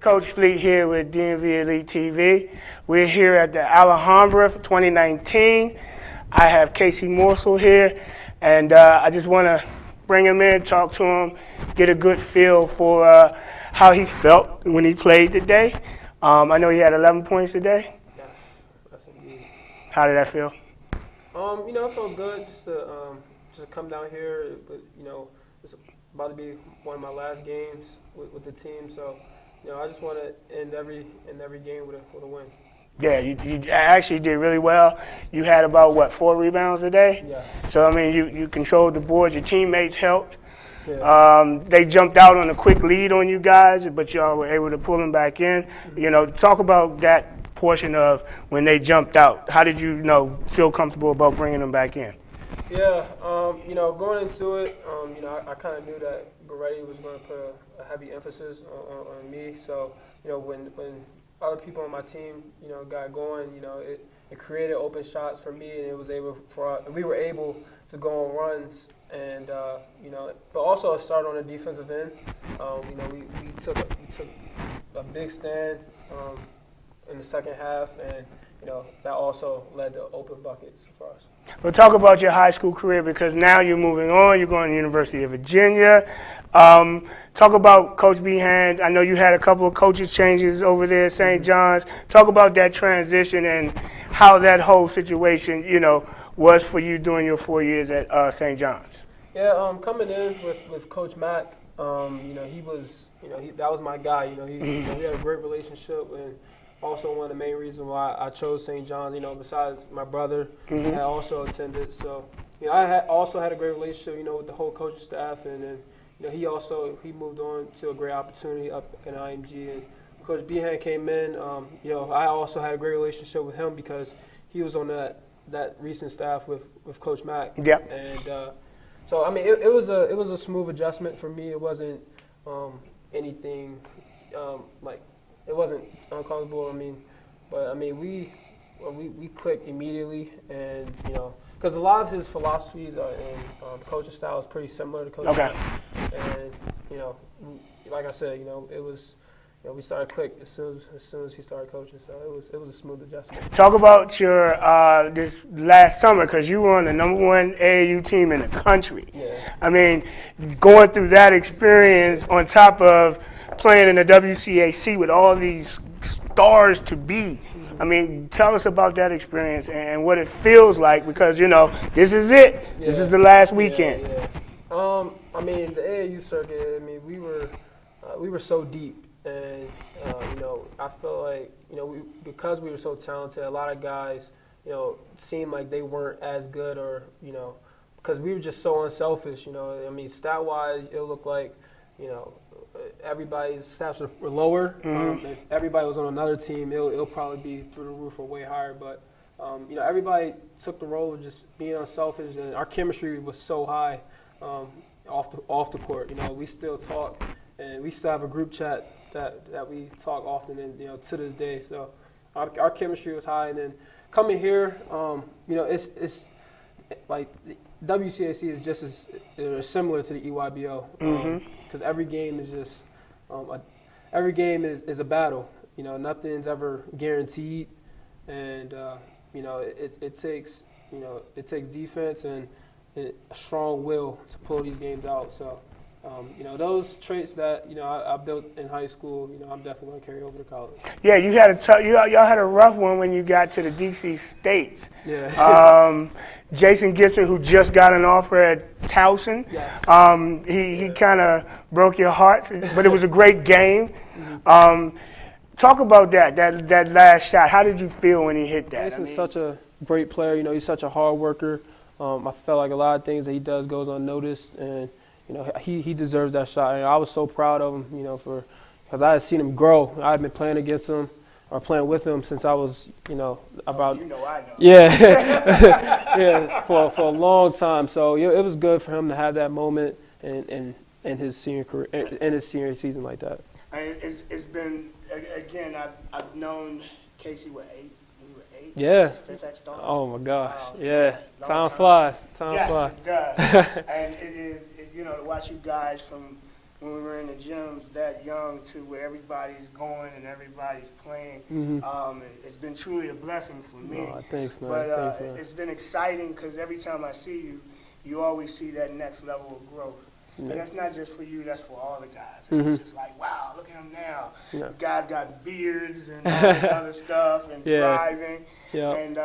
Coach Fleet here with DMVelite TV. We're here at the Alhambra for 2019. I have Casey Morsell here, and I just want to bring him in, talk to him, get a good feel for how he felt when he played today. I know he had 11 points today. Yes, that's indeed. How did that feel? It felt good just to come down here, but it's about to be one of my last games with the team, so I just want to end every game with a win. Yeah, you actually did really well. You had about, 4 rebounds a day? Yeah. So, I mean, you controlled the boards. Your teammates helped. Yeah. They jumped out on a quick lead on you guys, but y'all were able to pull them back in. Mm-hmm. Talk about that portion of when they jumped out. How did you, feel comfortable about bringing them back in? Yeah, going into it, I kind of knew that Goretti was going to put a heavy emphasis on me. So, when other people on my team, got going, it created open shots for me, and we were able to go on runs, and but also start on the defensive end. We took a big stand in the second half, and that also led to open buckets for us. Well, talk about your high school career, because now you're moving on. You're going to the University of Virginia. Talk about Coach Behan. I know you had a couple of coaches changes over there at St. John's. Talk about that transition and how that whole situation, was for you during your 4 years at St. John's. Yeah, coming in with Coach Mack, he was, that was my guy. We had a great relationship, and also one of the main reasons why I chose St. John's, besides my brother, had also attended. So, I also had a great relationship, with the whole coaching staff, and then, he moved on to a great opportunity up in IMG. And Coach Behan came in. I also had a great relationship with him because he was on that recent staff with Coach Mack. Yep. And so I mean, it was a smooth adjustment for me. It wasn't anything it wasn't uncomfortable. We clicked immedially, and because a lot of his philosophies and coaching style is pretty similar to Coach Mack. And like I said, it was we started click as soon as he started coaching. So it was a smooth adjustment. Talk about your this last summer, because you were on the #1 AAU team in the country. Yeah. I mean, going through that experience on top of playing in the WCAC with all these stars to be. I mean, tell us about that experience and what it feels like, because this is it. Yeah. This is the last weekend. Yeah. The AAU circuit. We were so deep, and I feel like because we were so talented, a lot of guys seemed like they weren't as good, or because we were just so unselfish. Stat wise, it looked like everybody's stats were lower. If everybody was on another team, it'll probably be through the roof or way higher. But everybody took the role of just being unselfish, and our chemistry was so high off the court. We still talk, and we still have a group chat that we talk often, and to this day. So our chemistry was high, and then coming here, it's like WCAC is just as similar to the EYBL, because every game is just every game is a battle. Nothing's ever guaranteed, and it takes defense and a strong will to pull these games out. So those traits that I built in high school, I'm definitely going to carry over to college. Yeah, you had y'all had a rough one when you got to the DC States. Yeah. Jason Gesser, who just got an offer at Towson. Yes. He kind of broke your heart, but it was a great game. Talk about that last shot. How did you feel when he hit that? Jason's such a great player. He's such a hard worker. I felt like a lot of things that he does goes unnoticed, and he deserves that shot. And I was so proud of him, because I had seen him grow. I had been playing against him or playing with him since I was, about. I know. Yeah, yeah, for a long time. So it was good for him to have that moment in his senior career, in his senior season like that. It's been, again, I've known Casey, 8? We were 8? Yeah. Since that started? Oh my gosh. Yeah. Time flies. Yes, it does. And it is, to watch you guys from when we were in the gyms that young to where everybody's going and everybody's playing. It's been truly a blessing for me. Oh, thanks, man. But Thanks, man. it's been exciting because every time I see you, you always see that next level of growth. And that's not just for you, that's for all the guys. It's just like, wow, look at him now. The guys got beards and all this other stuff and driving. And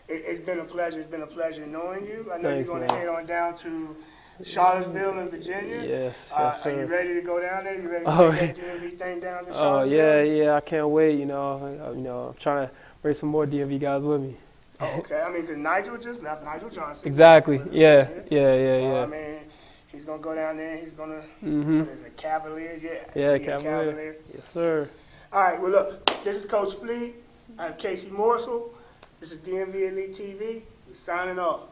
it's been a pleasure. It's been a pleasure knowing you. I know you're going to head on down to Charlottesville in Virginia. Yes, Are sir. you ready to go down there? You ready to take that DMV thing down to Charlottesville? Oh, yeah, I can't wait, I'm trying to bring some more DMV guys with me. Oh, okay. I mean, because Nigel just left, Nigel Johnson. Exactly. Yeah. So, I mean, he's going to go down there and he's going to, what is it, Cavalier? Yeah, Cavalier. Yes, sir. All right, well, look, this is Coach Fleet. I'm Casey Morsell. This is DMV Elite TV. We're signing off.